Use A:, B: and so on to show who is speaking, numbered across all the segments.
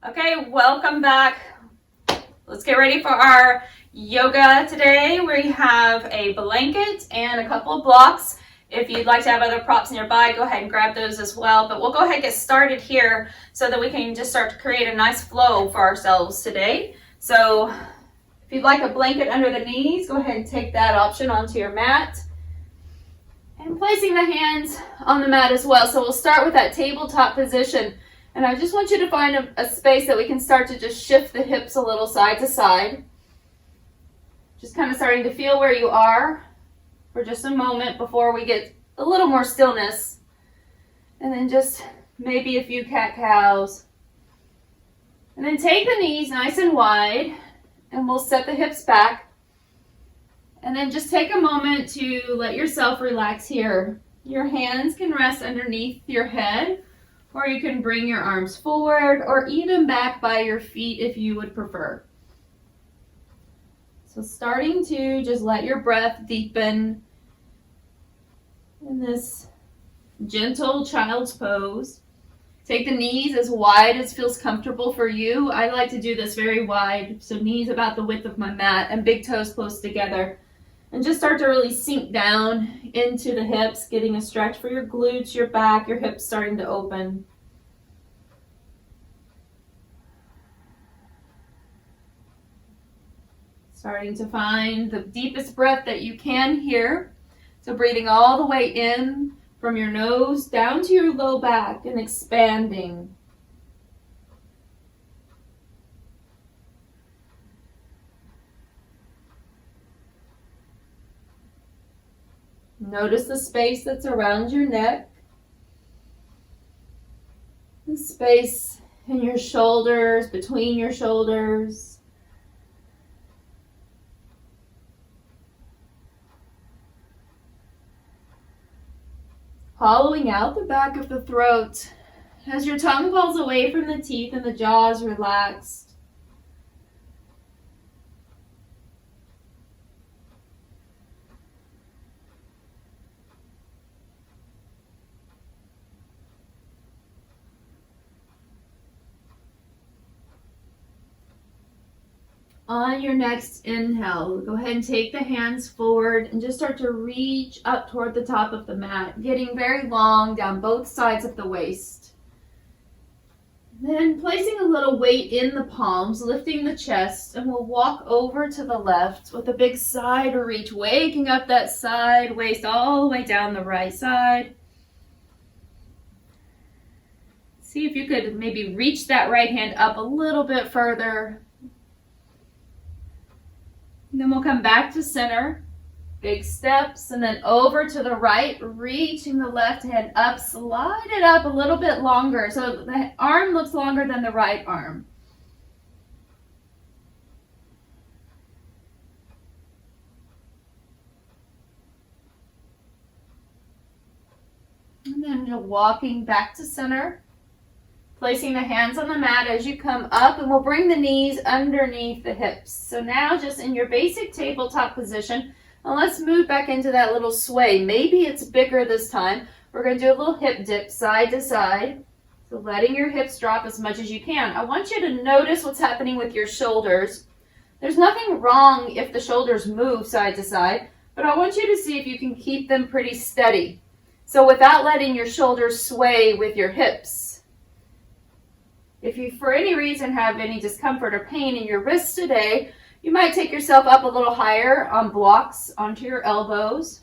A: Okay, welcome back. Let's get ready for our yoga today. We have a blanket and a couple of blocks. If you'd like to have other props nearby, go ahead and grab those as well. But we'll go ahead and get started here so that we can just start to create a nice flow for ourselves today. So if you'd like a blanket under the knees, go ahead and take that option onto your mat. And placing the hands on the mat as well. So we'll start with that tabletop position. And I just want you to find a space that we can start to just shift the hips a little side to side. Just kind of starting to feel where you are for just a moment before we get a little more stillness. And then just maybe a few cat-cows. And then take the knees nice and wide and we'll set the hips back. And then just take a moment to let yourself relax here. Your hands can rest underneath your head, or you can bring your arms forward or even back by your feet if you would prefer. So starting to just let your breath deepen in this gentle child's pose. Take the knees as wide as feels comfortable for you. I like to do this very wide, so knees about the width of my mat and big toes close together. And just start to really sink down into the hips, getting a stretch for your glutes, your back, your hips starting to open. Starting to find the deepest breath that you can here. So breathing all the way in from your nose down to your low back and expanding. Notice the space that's around your neck, the space in your shoulders, between your shoulders. Hollowing out the back of the throat as your tongue falls away from the teeth and the jaw is relaxed. On your next inhale, go ahead and take the hands forward and just start to reach up toward the top of the mat, getting very long down both sides of the waist. Then placing a little weight in the palms, lifting the chest, and we'll walk over to the left with a big side reach, waking up that side waist all the way down the right side. See if you could maybe reach that right hand up a little bit further. And then we'll come back to center, big steps, and then over to the right, reaching the left hand up, slide it up a little bit longer so the arm looks longer than the right arm. And then you're walking back to center. Placing the hands on the mat as you come up, and we'll bring the knees underneath the hips. So now just in your basic tabletop position, and let's move back into that little sway. Maybe it's bigger this time. We're going to do a little hip dip side to side. So letting your hips drop as much as you can. I want you to notice what's happening with your shoulders. There's nothing wrong if the shoulders move side to side, but I want you to see if you can keep them pretty steady. So without letting your shoulders sway with your hips. If you, for any reason, have any discomfort or pain in your wrists today, you might take yourself up a little higher on blocks onto your elbows.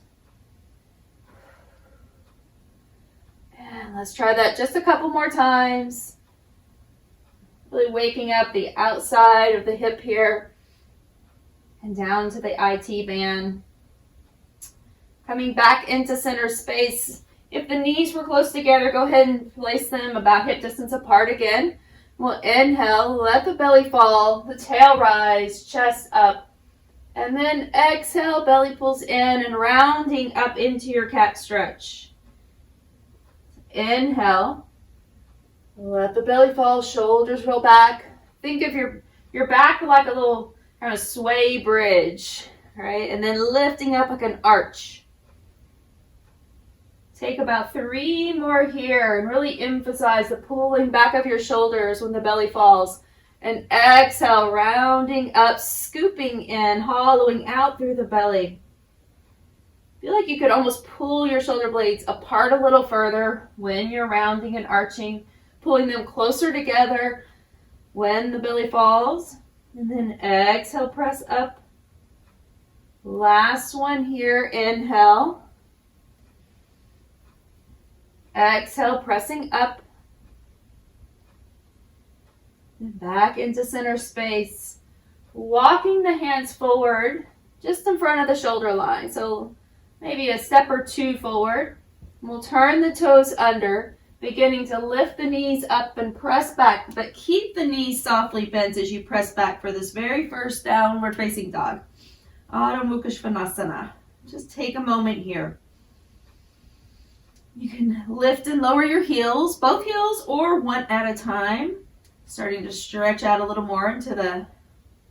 A: And let's try that just a couple more times. Really waking up the outside of the hip here and down to the IT band. Coming back into center space. If the knees were close together, go ahead and place them about hip distance apart again. We'll inhale, let the belly fall, the tail rise, chest up. And then exhale, belly pulls in and rounding up into your cat stretch. Inhale, let the belly fall, shoulders roll back. Think of your back like a little kind of sway bridge, right? And then lifting up like an arch. Take about 3 more here and really emphasize the pulling back of your shoulders when the belly falls. And exhale, rounding up, scooping in, hollowing out through the belly. Feel like you could almost pull your shoulder blades apart a little further when you're rounding and arching, pulling them closer together when the belly falls. And then exhale, press up. Last one here, inhale. Exhale, pressing up. And back into center space. Walking the hands forward just in front of the shoulder line. So maybe a step or 2 forward. We'll turn the toes under, beginning to lift the knees up and press back, but keep the knees softly bent as you press back for this very first downward facing dog. Adho Mukha Svanasana. Just take a moment here. You can lift and lower your heels, both heels or one at a time. Starting to stretch out a little more into the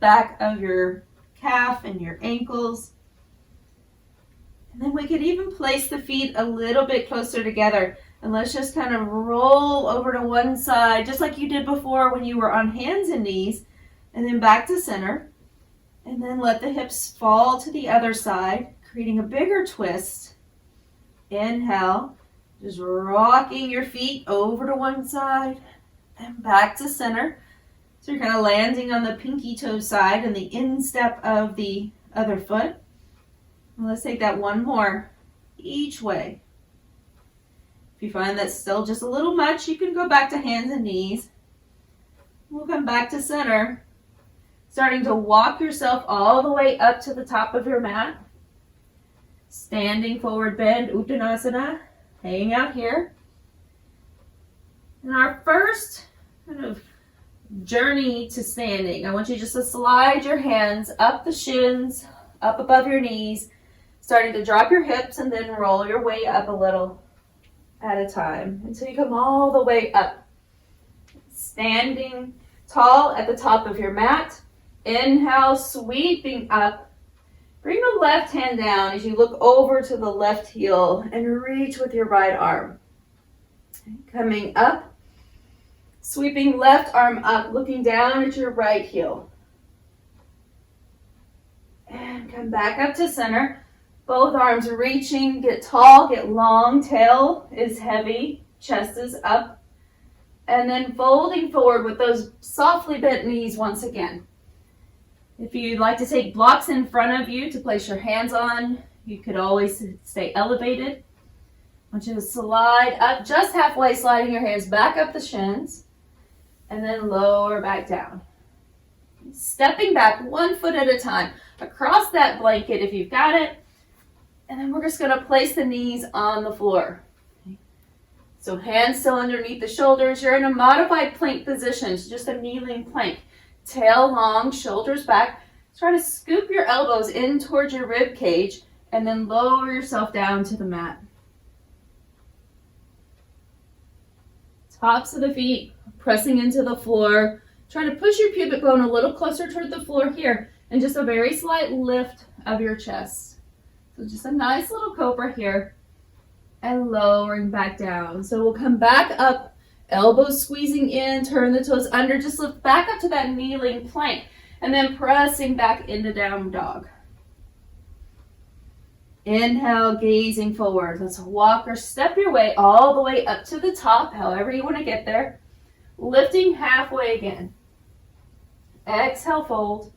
A: back of your calf and your ankles. And then we could even place the feet a little bit closer together. And let's just kind of roll over to one side, just like you did before when you were on hands and knees. And then back to center. And then let the hips fall to the other side, creating a bigger twist. Inhale, just rocking your feet over to one side and back to center. So you're kind of landing on the pinky toe side and the instep of the other foot. And let's take that one more each way. If you find that's still just a little much, you can go back to hands and knees. We'll come back to center, starting to walk yourself all the way up to the top of your mat. Standing forward bend, Uttanasana, hanging out here. And our first kind of journey to standing, I want you just to slide your hands up the shins, up above your knees, starting to drop your hips and then roll your way up a little at a time until you come all the way up. Standing tall at the top of your mat. Inhale, sweeping up. Bring the left hand down as you look over to the left heel and reach with your right arm. Coming up. Sweeping left arm up, looking down at your right heel. And come back up to center. Both arms reaching, get tall, get long. Tail is heavy, chest is up. And then folding forward with those softly bent knees once again. If you'd like to take blocks in front of you to place your hands on, you could always stay elevated. I want you to slide up just halfway, sliding your hands back up the shins. And then lower back down. Stepping back 1 foot at a time across that blanket if you've got it. And then we're just going to place the knees on the floor. So hands still underneath the shoulders. You're in a modified plank position. It's just a kneeling plank. Tail long, shoulders back. Try to scoop your elbows in towards your rib cage and then lower yourself down to the mat. Tops of the feet pressing into the floor. Try to push your pubic bone a little closer toward the floor here and just a very slight lift of your chest. So just a nice little cobra here and lowering back down. So we'll come back up, elbows squeezing in, turn the toes under, just lift back up to that kneeling plank and then pressing back into down dog. Inhale, gazing forward. Let's walk or step your way all the way up to the top, however you want to get there. Lifting halfway again. Exhale, fold.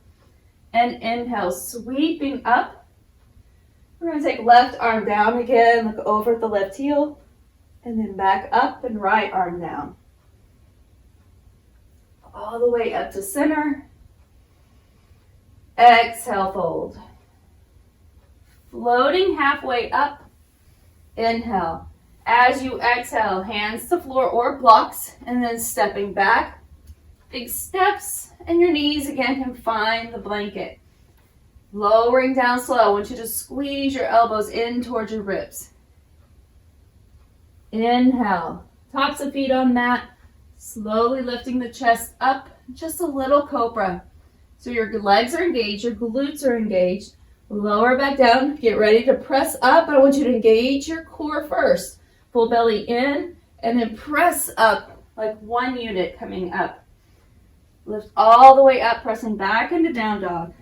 A: And inhale, sweeping up. We're going to take left arm down again, look over at the left heel, and then back up and right arm down. All the way up to center. Exhale, fold. Floating halfway up, inhale. As you exhale, hands to floor or blocks, and then stepping back. Big steps, and your knees again can find the blanket. Lowering down slow. I want you to squeeze your elbows in towards your ribs. Inhale. Tops of feet on mat. Slowly lifting the chest up, just a little cobra. So your legs are engaged, your glutes are engaged. Lower back down, get ready to press up, but I want you to engage your core first. Full belly in, and then press up like one unit coming up. Lift all the way up, pressing back into down dog.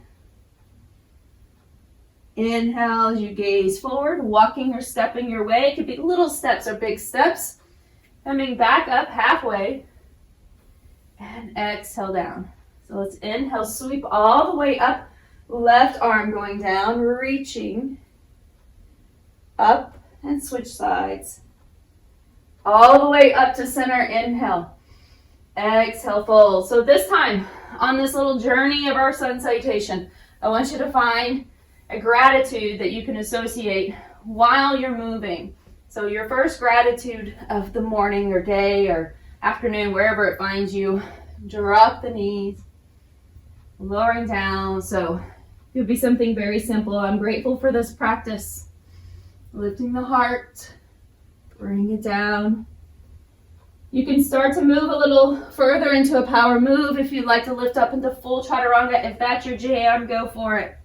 A: Inhale as you gaze forward, walking or stepping your way. It could be little steps or big steps. Coming back up halfway. And exhale down. So let's inhale, sweep all the way up. Left arm going down, reaching up and switch sides. All the way up to center, inhale. Exhale, fold. So this time, on this little journey of our sun salutation, I want you to find a gratitude that you can associate while you're moving. So your first gratitude of the morning or day or afternoon, wherever it finds you, drop the knees, lowering down. So it could be something very simple. I'm grateful for this practice. Lifting the heart, bring it down. You can start to move a little further into a power move if you'd like to lift up into full chaturanga. If that's your jam, go for it.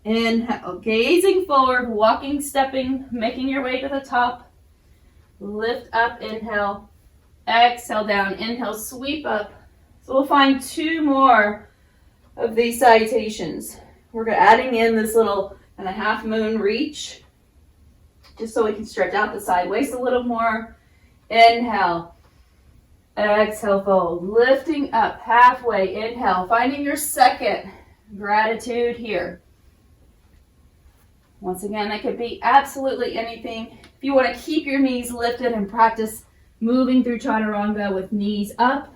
A: Inhale, gazing forward, walking, stepping, making your way to the top. Lift up, inhale. Exhale down, inhale, sweep up. So we'll find two more of these salutations. We're adding in this little kind of half moon reach, just so we can stretch out the side waist a little more. Inhale. Exhale, fold. Lifting up halfway. Inhale. Finding your second gratitude here. Once again, that could be absolutely anything. If you want to keep your knees lifted and practice moving through chaturanga with knees up,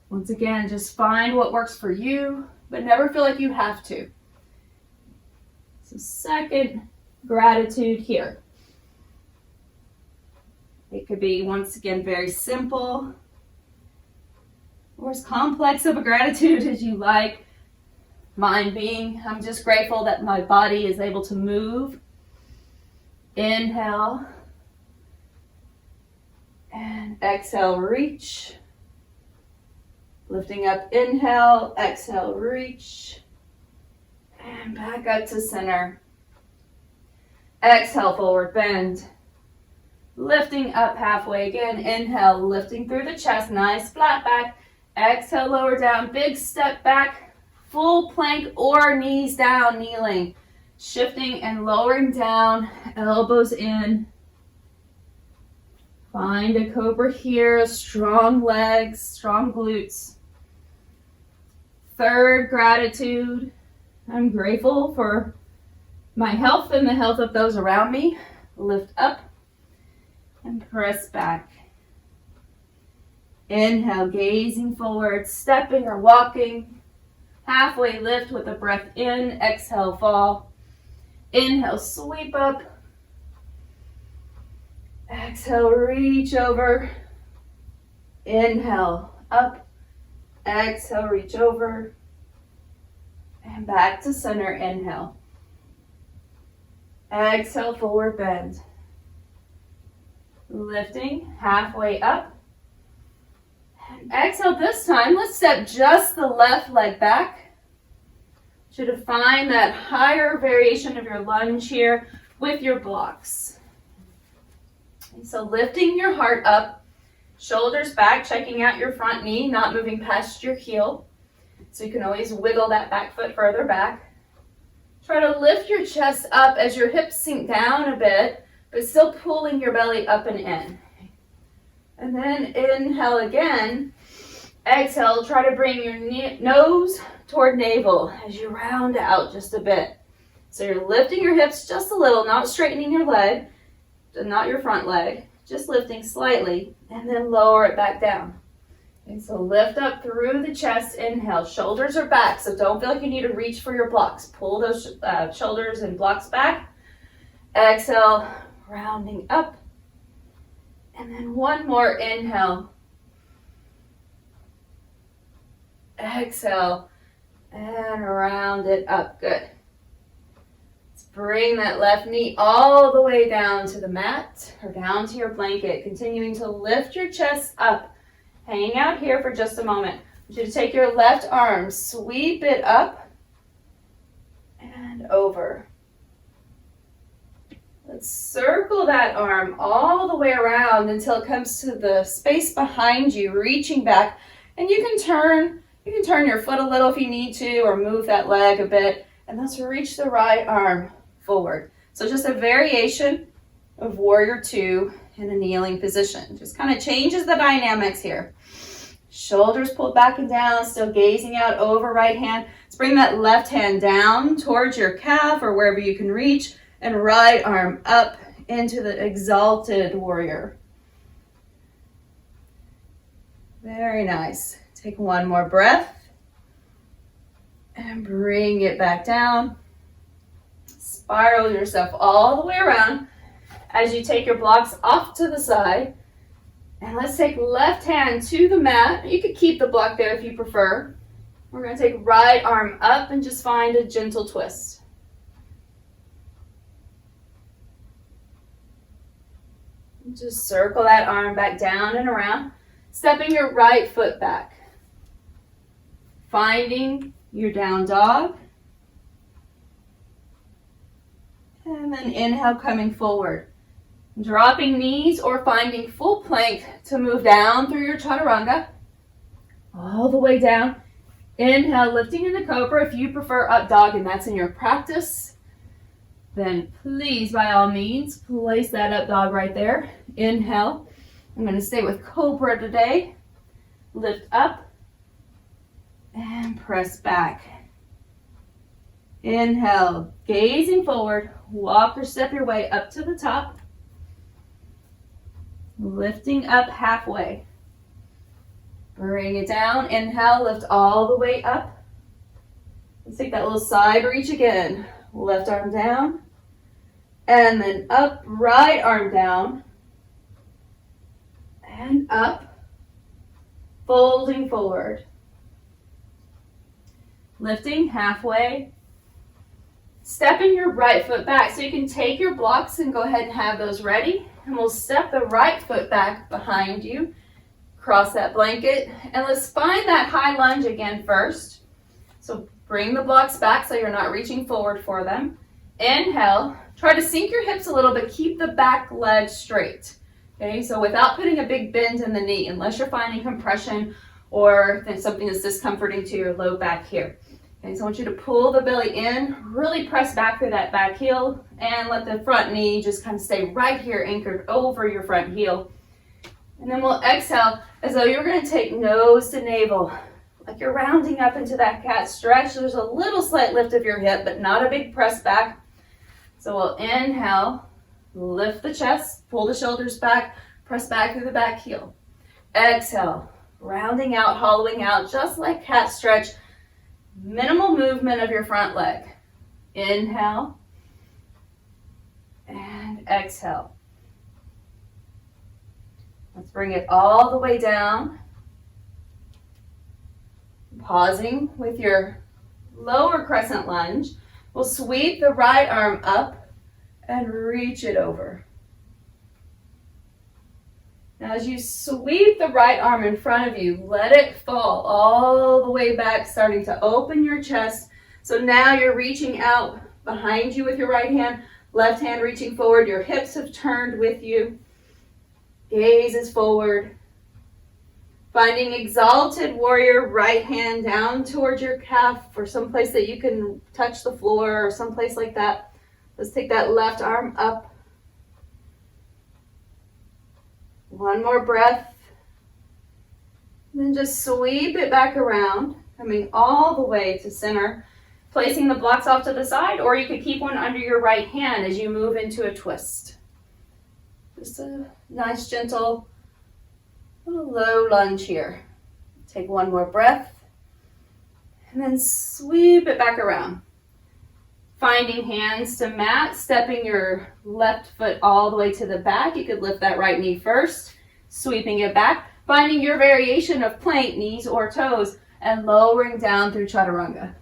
A: once again, just find what works for you, but never feel like you have to. So second gratitude here. It could be, once again, very simple or as complex of a gratitude as you like. Mine being, I'm just grateful that my body is able to move. Inhale. And exhale, reach. Lifting up, inhale, exhale, reach. And back up to center. Exhale, forward bend. Lifting up halfway again. Inhale, lifting through the chest. Nice flat back. Exhale, lower down. Big step back. Full plank or knees down, kneeling. Shifting and lowering down. Elbows in. Find a cobra here. Strong legs, strong glutes. Third gratitude. I'm grateful for my health and the health of those around me. Lift up and press back. Inhale, gazing forward, stepping or walking. Halfway lift with a breath in. Exhale, fall. Inhale, sweep up. Exhale, reach over. Inhale, up. Exhale, reach over. And back to center, inhale. Exhale, forward bend. Lifting, halfway up. And exhale this time, let's step just the left leg back. To find that higher variation of your lunge here with your blocks. And so lifting your heart up, shoulders back, checking out your front knee, not moving past your heel. So you can always wiggle that back foot further back. Try to lift your chest up as your hips sink down a bit, but still pulling your belly up and in. And then inhale again. Exhale, try to bring your nose toward navel as you round out just a bit. So you're lifting your hips just a little, not straightening your leg, not your front leg, just lifting slightly, and then lower it back down. And so lift up through the chest, inhale. Shoulders are back, so don't feel like you need to reach for your blocks. Pull those shoulders and blocks back. Exhale, rounding up. And then one more inhale. Exhale, and round it up. Good. Let's bring that left knee all the way down to the mat or down to your blanket, continuing to lift your chest up. Hang out here for just a moment. I want you to take your left arm, sweep it up and over. Let's circle that arm all the way around until it comes to the space behind you, reaching back. And you can turn your foot a little if you need to, or move that leg a bit. And let's reach the right arm forward. So just a variation of Warrior Two in a kneeling position. Just kind of changes the dynamics here. Shoulders pulled back and down, still gazing out over right hand. Let's bring that left hand down towards your calf or wherever you can reach, and right arm up into the exalted warrior. Very nice. Take one more breath and bring it back down. Spiral yourself all the way around as you take your blocks off to the side. And let's take left hand to the mat. You could keep the block there if you prefer. We're going to take right arm up and just find a gentle twist. Just circle that arm back down and around. Stepping your right foot back. Finding your down dog. And then inhale, coming forward. Dropping knees or finding full plank to move down through your chaturanga. All the way down. Inhale, lifting into cobra. If you prefer up dog and that's in your practice, then please, by all means, place that up dog right there. Inhale. I'm going to stay with cobra today. Lift up and press back. Inhale, gazing forward. Walk or step your way up to the top. Lifting up halfway. Bring it down. Inhale, lift all the way up. Let's take that little side reach again. Left arm down. And then up, right arm down. And up. Folding forward. Lifting halfway. Stepping your right foot back. So you can take your blocks and go ahead and have those ready. And we'll step the right foot back behind you. Cross that blanket. And let's find that high lunge again first. So bring the blocks back so you're not reaching forward for them. Inhale. Try to sink your hips a little bit. Keep the back leg straight. Okay, so without putting a big bend in the knee, unless you're finding compression or something that's discomforting to your low back here. Okay, so I want you to pull the belly in, really press back through that back heel, and let the front knee just kind of stay right here anchored over your front heel. And then we'll exhale as though you're going to take nose to navel, like you're rounding up into that cat stretch. There's a little slight lift of your hip, but not a big press back. So we'll inhale, lift the chest, pull the shoulders back, press back through the back heel. Exhale, rounding out, hollowing out, just like cat stretch. Minimal movement of your front leg. Inhale and exhale. Let's bring it all the way down. Pausing with your lower crescent lunge. We'll sweep the right arm up and reach it over. Now as you sweep the right arm in front of you, let it fall all the way back, starting to open your chest. So now you're reaching out behind you with your right hand, left hand reaching forward. Your hips have turned with you. Gaze is forward. Finding exalted warrior, right hand down towards your calf or someplace that you can touch the floor or someplace like that. Let's take that left arm up. One more breath. And then just sweep it back around, coming all the way to center, placing the blocks off to the side, or you could keep one under your right hand as you move into a twist. Just a nice, gentle, little low lunge here. Take one more breath, and then sweep it back around. Finding hands to mat, stepping your left foot all the way to the back. You could lift that right knee first, sweeping it back. Finding your variation of plank, knees or toes, and lowering down through chaturanga.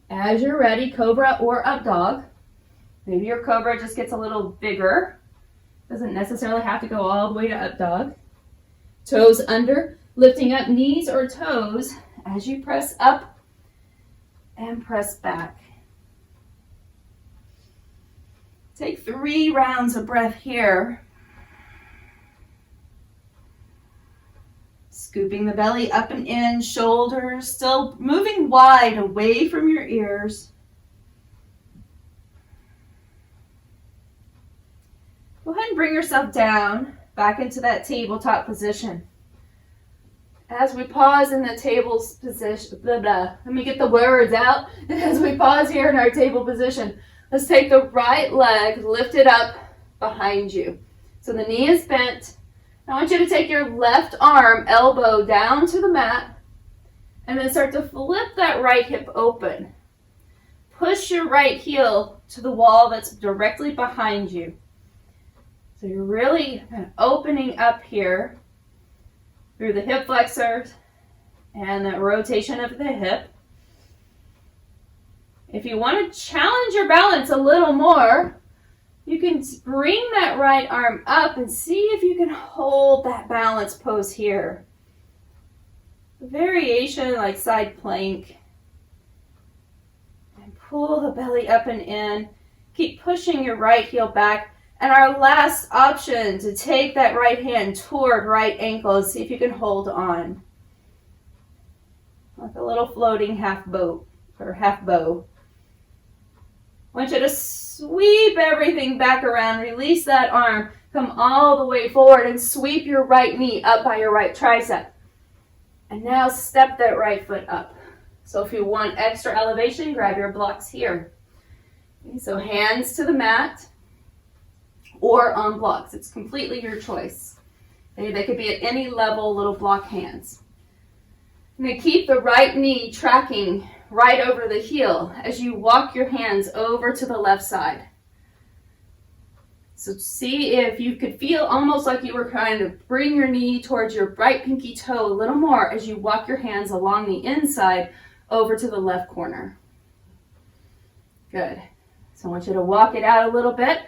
A: As you're ready, cobra or up dog. Maybe your cobra just gets a little bigger. Doesn't necessarily have to go all the way to up dog. Toes under, lifting up knees or toes as you press up and press back. Take 3 rounds of breath here. Scooping the belly up and in, shoulders still moving wide away from your ears. Go ahead and bring yourself down, back into that tabletop position. As we pause in the table's position, let me get the words out. As we pause here in our table position, let's take the right leg, lift it up behind you. So the knee is bent. I want you to take your left arm, elbow down to the mat, and then start to flip that right hip open. Push your right heel to the wall that's directly behind you. So you're really kind of opening up here through the hip flexors and that rotation of the hip. If you want to challenge your balance a little more, you can bring that right arm up and see if you can hold that balance pose here. Variation like side plank. And pull the belly up and in. Keep pushing your right heel back. And our last option, to take that right hand toward right ankle and see if you can hold on. Like a little floating half boat or half bow. I want you to sweep everything back around, release that arm, come all the way forward and sweep your right knee up by your right tricep. And now step that right foot up. So if you want extra elevation, grab your blocks here. Okay, so hands to the mat or on blocks. It's completely your choice. Okay, they could be at any level, little block hands. I'm going to keep the right knee tracking right over the heel as you walk your hands over to the left side. So see if you could feel almost like you were trying to bring your knee towards your right pinky toe a little more as you walk your hands along the inside over to the left corner. Good. So I want you to walk it out a little bit.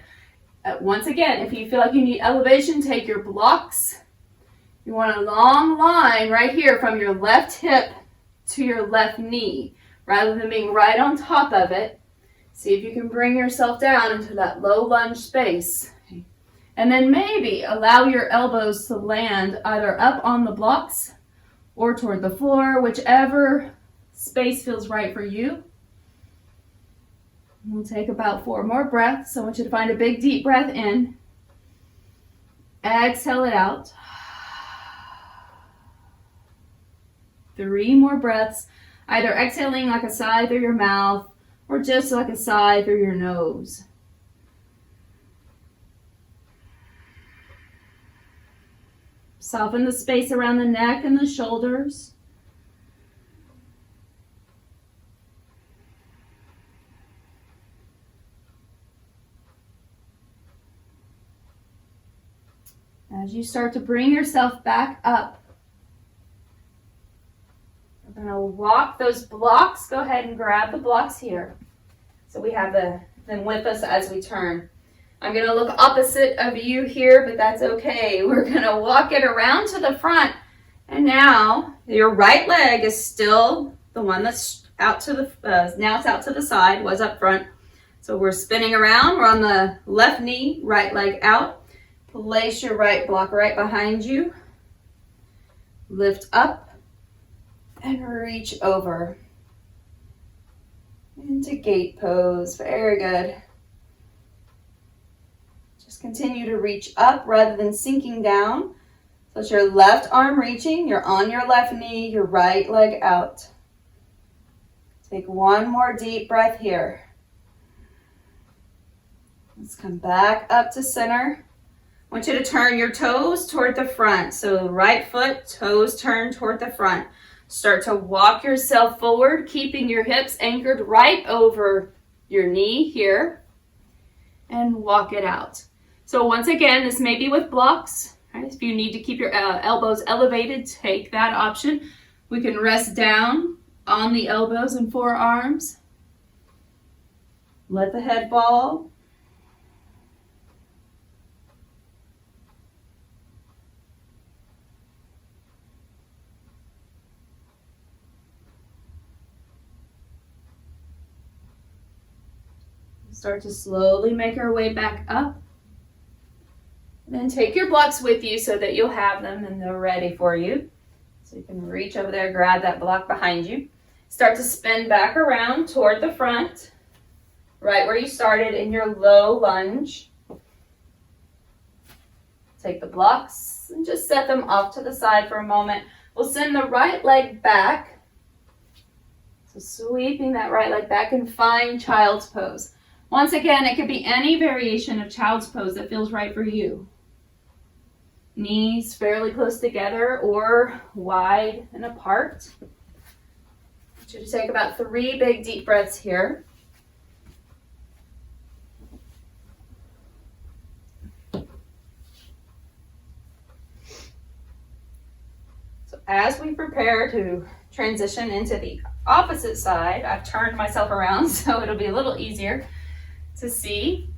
A: Once again, if you feel like you need elevation, take your blocks. You want a long line right here from your left hip to your left knee, rather than being right on top of it. See if you can bring yourself down into that low lunge space. And then maybe allow your elbows to land either up on the blocks or toward the floor, whichever space feels right for you. We'll take about 4 more breaths. I want you to find a big deep breath in. Exhale it out. 3 more breaths, either exhaling like a sigh through your mouth or just like a sigh through your nose. Soften the space around the neck and the shoulders. As you start to bring yourself back up, we're going to walk those blocks. Go ahead and grab the blocks here. So we have them with us as we turn. I'm going to look opposite of you here, but that's okay. We're going to walk it around to the front. And now your right leg is still the one that's out to the, now it's out to the side, was up front. So we're spinning around. We're on the left knee, right leg out. Place your right block right behind you. Lift up and reach over into gate pose. Very good. Just continue to reach up rather than sinking down. So it's your left arm reaching, you're on your left knee, your right leg out. Take 1 more deep breath here. Let's come back up to center. I want you to turn your toes toward the front. So right foot, toes turn toward the front. Start to walk yourself forward, keeping your hips anchored right over your knee here. And walk it out. So once again, this may be with blocks. Right? If you need to keep your elbows elevated, take that option. We can rest down on the elbows and forearms. Let the head fall. Start to slowly make our way back up. Then take your blocks with you so that you'll have them and they're ready for you. So you can reach over there, grab that block behind you. Start to spin back around toward the front, right where you started in your low lunge. Take the blocks and just set them off to the side for a moment. We'll send the right leg back. So sweeping that right leg back and find child's pose. Once again, it could be any variation of child's pose that feels right for you. Knees fairly close together or wide and apart. I want you to take about 3 big deep breaths here. So as we prepare to transition into the opposite side, I've turned myself around so it'll be a little easier to see.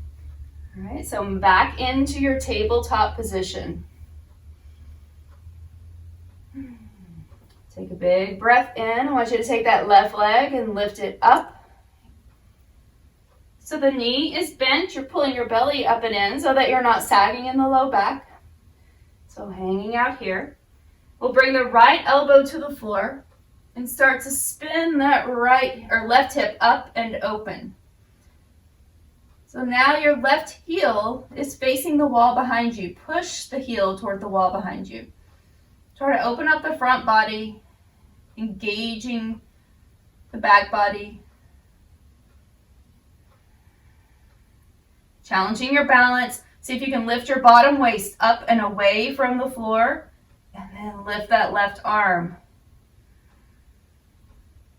A: All right, so I'm back into your tabletop position. Take a big breath in. I want you to take that left leg and lift it up. So the knee is bent. You're pulling your belly up and in so that you're not sagging in the low back. So hanging out here. We'll bring the right elbow to the floor and start to spin that right or left hip up and open. So now your left heel is facing the wall behind you. Push the heel toward the wall behind you. Try to open up the front body, engaging the back body. Challenging your balance. See if you can lift your bottom waist up and away from the floor, and then lift that left arm.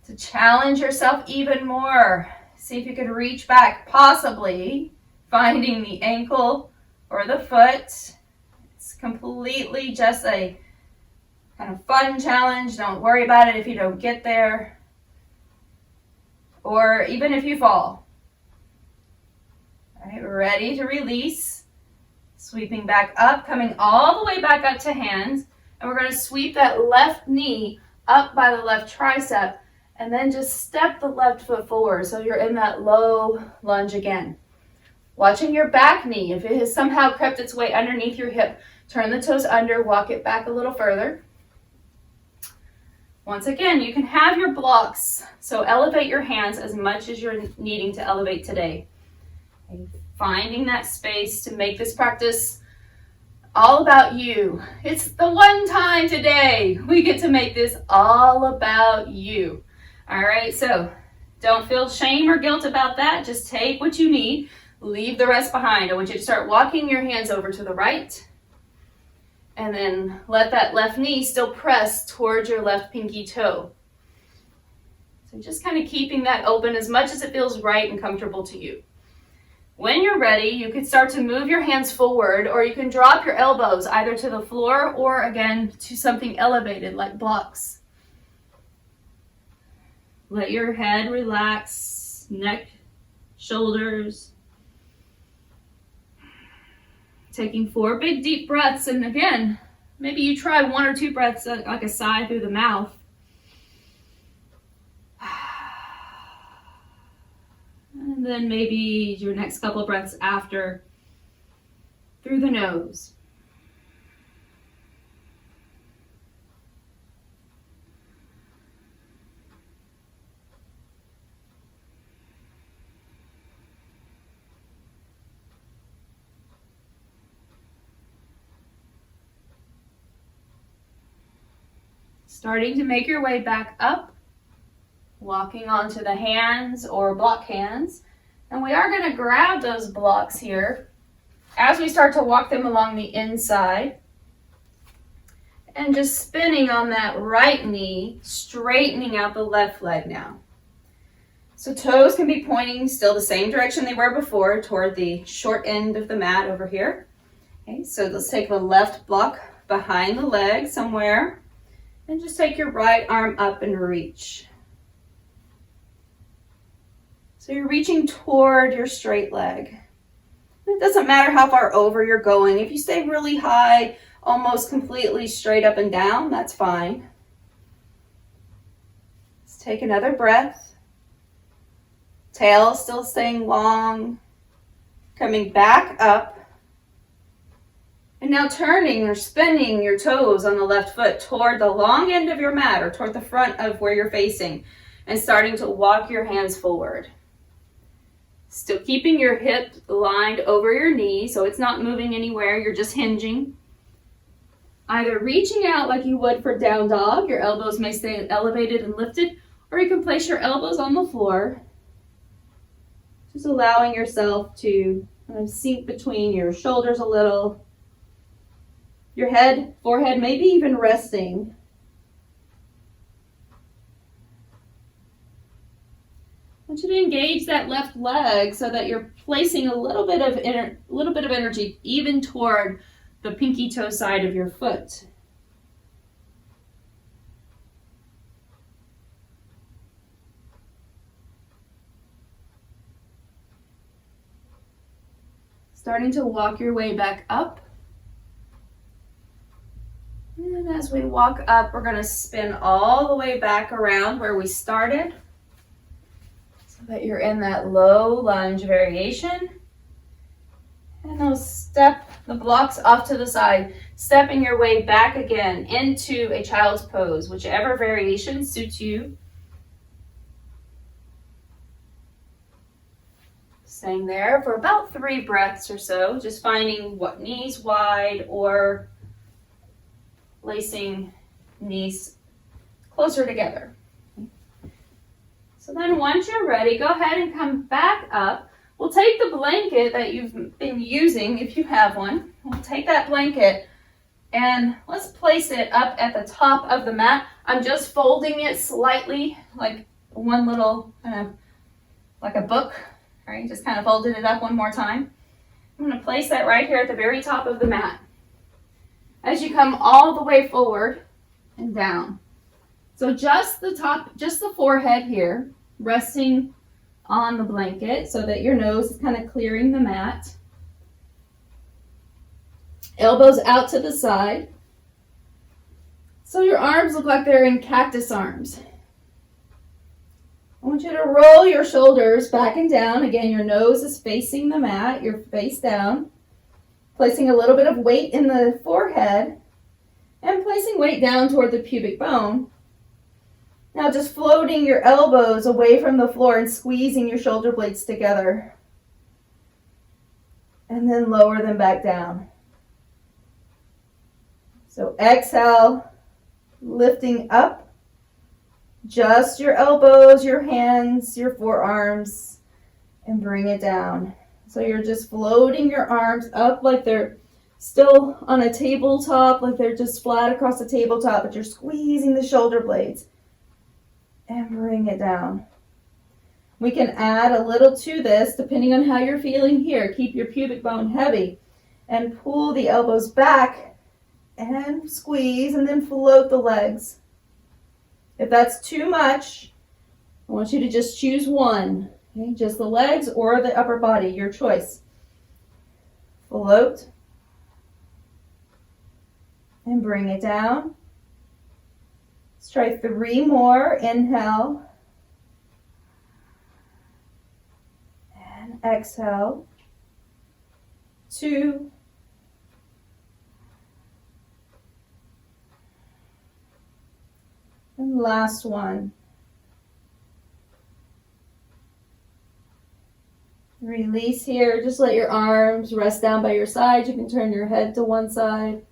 A: To challenge yourself even more, see if you can reach back, possibly finding the ankle or the foot. It's completely just a kind of fun challenge. Don't worry about it if you don't get there, or even if you fall. All right, ready to release. Sweeping back up, coming all the way back up to hands, and we're going to sweep that left knee up by the left tricep, and then just step the left foot forward so you're in that low lunge again. Watching your back knee. If it has somehow crept its way underneath your hip, turn the toes under, walk it back a little further. Once again, you can have your blocks, so elevate your hands as much as you're needing to elevate today. Okay. Finding that space to make this practice all about you. It's the one time today we get to make this all about you. All right, so don't feel shame or guilt about that. Just take what you need, leave the rest behind. I want you to start walking your hands over to the right, and then let that left knee still press towards your left pinky toe. So just kind of keeping that open as much as it feels right and comfortable to you. When you're ready, you can start to move your hands forward, or you can drop your elbows either to the floor or again to something elevated like blocks. Let your head relax, neck, shoulders. Taking 4 big deep breaths, and again, maybe you try 1 or 2 breaths like a sigh through the mouth. And then maybe your next couple of breaths after through the nose. Starting to make your way back up, walking onto the hands or block hands. And we are going to grab those blocks here as we start to walk them along the inside. And just spinning on that right knee, straightening out the left leg now. So toes can be pointing still the same direction they were before, toward the short end of the mat over here. Okay, so let's take the left block behind the leg somewhere. And just take your right arm up and reach. So you're reaching toward your straight leg. It doesn't matter how far over you're going. If you stay really high, almost completely straight up and down, that's fine. Let's take another breath. Tail still staying long. Coming back up. And now turning or spinning your toes on the left foot toward the long end of your mat or toward the front of where you're facing and starting to walk your hands forward. Still keeping your hip lined over your knee so it's not moving anywhere, you're just hinging. Either reaching out like you would for down dog, your elbows may stay elevated and lifted, or you can place your elbows on the floor, just allowing yourself to kind of sink between your shoulders a little. Your head, forehead, maybe even resting. I want you to engage that left leg so that you're placing a little bit of energy even toward the pinky toe side of your foot. Starting to walk your way back up. And as we walk up, we're going to spin all the way back around where we started so that you're in that low lunge variation. And now step the blocks off to the side, stepping your way back again into a child's pose, whichever variation suits you. Staying there for about 3 breaths or so, just finding what knees wide or lacing knees closer together. So then once you're ready, go ahead and come back up. We'll take the blanket that you've been using, if you have one. We'll take that blanket and let's place it up at the top of the mat. I'm just folding it slightly, like one little, like a book, right? Just kind of folded it up one more time. I'm going to place that right here at the very top of the mat. As you come all the way forward and down. So just the top, just the forehead here, resting on the blanket so that your nose is kind of clearing the mat. Elbows out to the side. So your arms look like they're in cactus arms. I want you to roll your shoulders back and down. Again, your nose is facing the mat, your face down. Placing a little bit of weight in the forehead and placing weight down toward the pubic bone. Now just floating your elbows away from the floor and squeezing your shoulder blades together. And then lower them back down. So exhale, lifting up. Just your elbows, your hands, your forearms, and bring it down. So you're just floating your arms up like they're still on a tabletop, like they're just flat across the tabletop, but you're squeezing the shoulder blades. And bring it down. We can add a little to this depending on how you're feeling here. Keep your pubic bone heavy and pull the elbows back and squeeze and then float the legs. If that's too much, I want you to just choose one. Okay, just the legs or the upper body, your choice. Float. And bring it down. Let's try 3 more. Inhale. And exhale. 2. And last one. Release here. Just let your arms rest down by your side. You can turn your head to one side.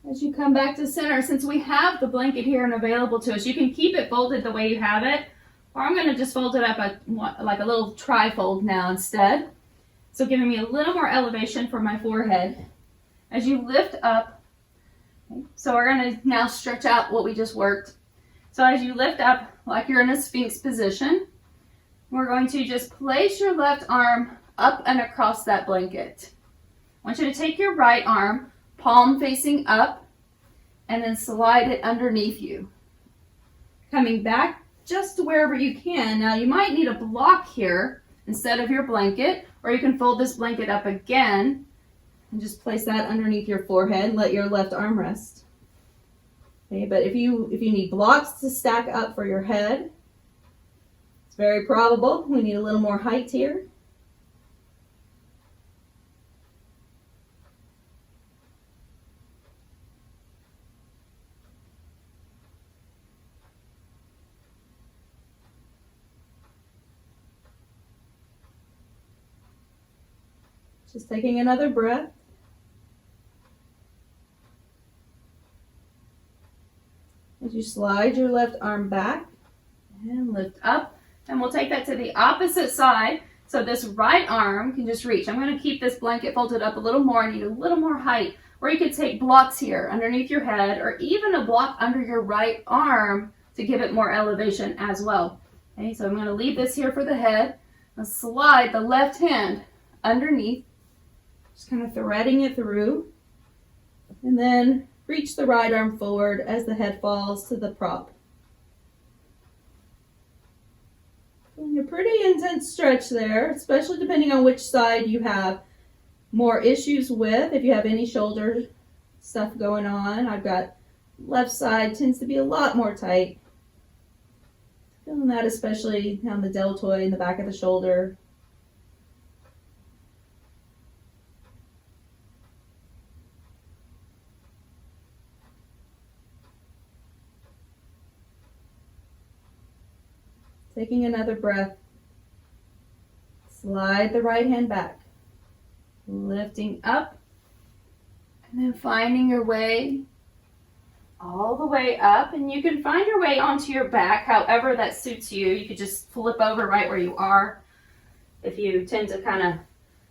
A: As you come back to center, since we have the blanket here and available to us, you can keep it folded the way you have it, or I'm going to just fold it up like a little tri-fold now instead. So giving me a little more elevation for my forehead. As you lift up, so we're going to now stretch out what we just worked. So as you lift up like you're in a Sphinx position, we're going to just place your left arm up and across that blanket. I want you to take your right arm, palm facing up, and then slide it underneath you. Coming back just to wherever you can. Now you might need a block here instead of your blanket, or you can fold this blanket up again And just place that underneath your forehead. Let your left arm rest. Okay, but if you need blocks to stack up for your head, it's very probable we need a little more height here. Just taking another breath. As you slide your left arm back and lift up, and we'll take that to the opposite side. So this right arm can just reach. I'm going to keep this blanket folded up a little more. I need a little more height. Or you could take blocks here underneath your head, or even a block under your right arm to give it more elevation as well. Okay, so I'm going to leave this here for the head. I'll slide the left hand underneath, just kind of threading it through, and then reach the right arm forward as the head falls to the prop. And a pretty intense stretch there, especially depending on which side you have more issues with. If you have any shoulder stuff going on, I've got left side tends to be a lot more tight. Feeling that especially on the deltoid in the back of the shoulder. Taking another breath. Slide the right hand back. Lifting up. And then finding your way all the way up. And you can find your way onto your back however that suits you. You could just flip over right where you are. If you tend to kind of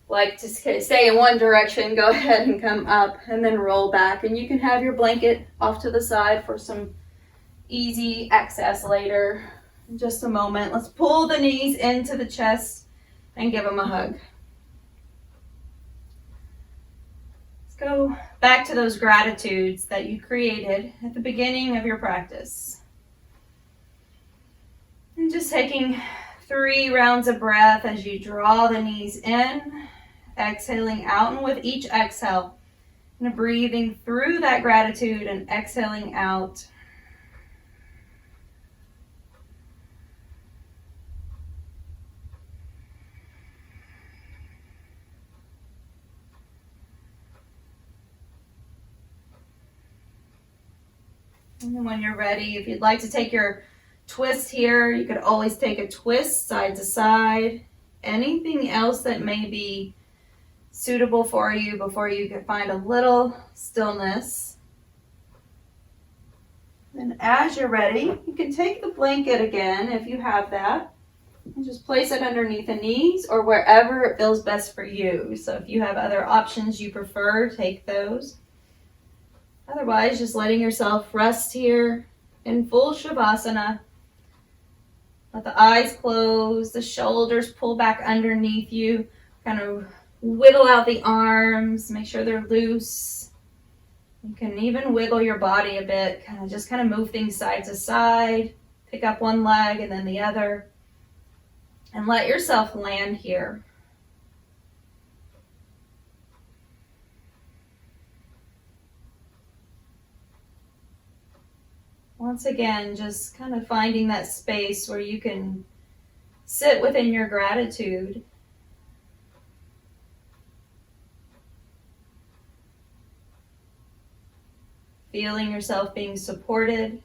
A: like to stay in one direction, go ahead and come up and then roll back. And you can have your blanket off to the side for some easy access later. In just a moment, let's pull the knees into the chest and give them a hug. Let's go back to those gratitudes that you created at the beginning of your practice. And just taking 3 rounds of breath as you draw the knees in, exhaling out, and with each exhale, and breathing through that gratitude and exhaling out. And then when you're ready, if you'd like to take your twist here, you could always take a twist side to side. Anything else that may be suitable for you before you can find a little stillness. And as you're ready, you can take the blanket again if you have that, and just place it underneath the knees or wherever it feels best for you. So if you have other options you prefer, take those. Otherwise, just letting yourself rest here in full Shavasana. Let the eyes close, the shoulders pull back underneath you. Kind of wiggle out the arms, make sure they're loose. You can even wiggle your body a bit, kind of move things side to side. Pick up one leg and then the other. And let yourself land here. Once again, just kind of finding that space where you can sit within your gratitude. Feeling yourself being supported.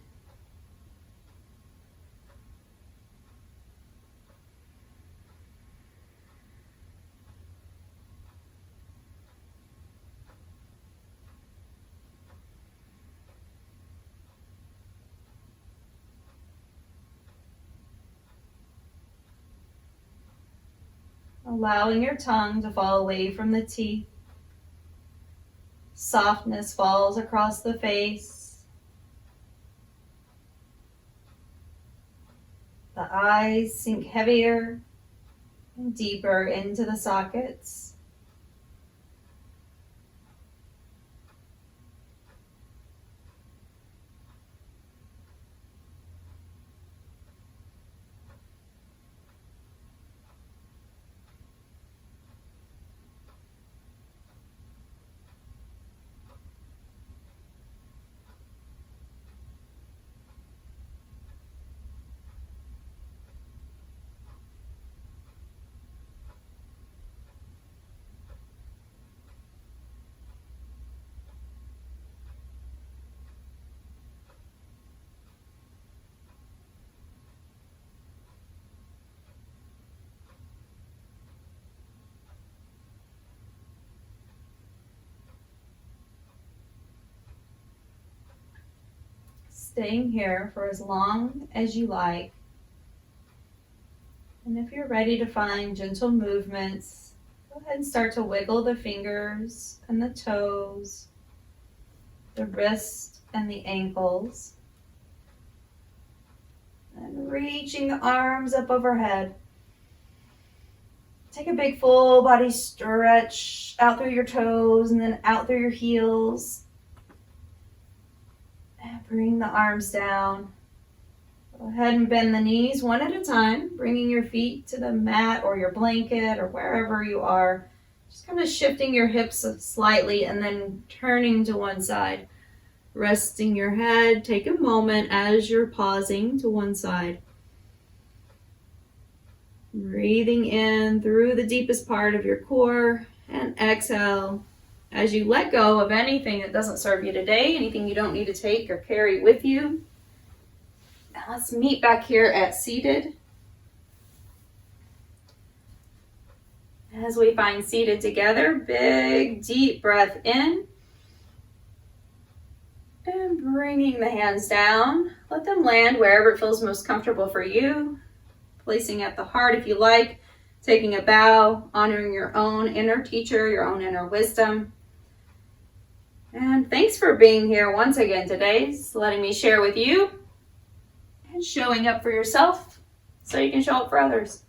A: Allowing your tongue to fall away from the teeth. Softness falls across the face. The eyes sink heavier and deeper into the sockets. staying here for as long as you like. And if you're ready to find gentle movements, go ahead and start to wiggle the fingers and the toes, the wrists and the ankles. And reaching the arms up overhead. Take a big full body stretch out through your toes and then out through your heels. And bring the arms down. Go ahead and bend the knees one at a time, bringing your feet to the mat or your blanket or wherever you are. Just kind of shifting your hips slightly and then turning to one side. Resting your head. Take a moment as you're pausing to one side. Breathing in through the deepest part of your core and exhale as you let go of anything that doesn't serve you today, anything you don't need to take or carry with you. Now let's meet back here at seated. As we find seated together, big deep breath in. And bringing the hands down. Let them land wherever it feels most comfortable for you. Placing at the heart if you like, taking a bow, honoring your own inner teacher, your own inner wisdom. And thanks for being here once again today, letting me share with you and showing up for yourself so you can show up for others.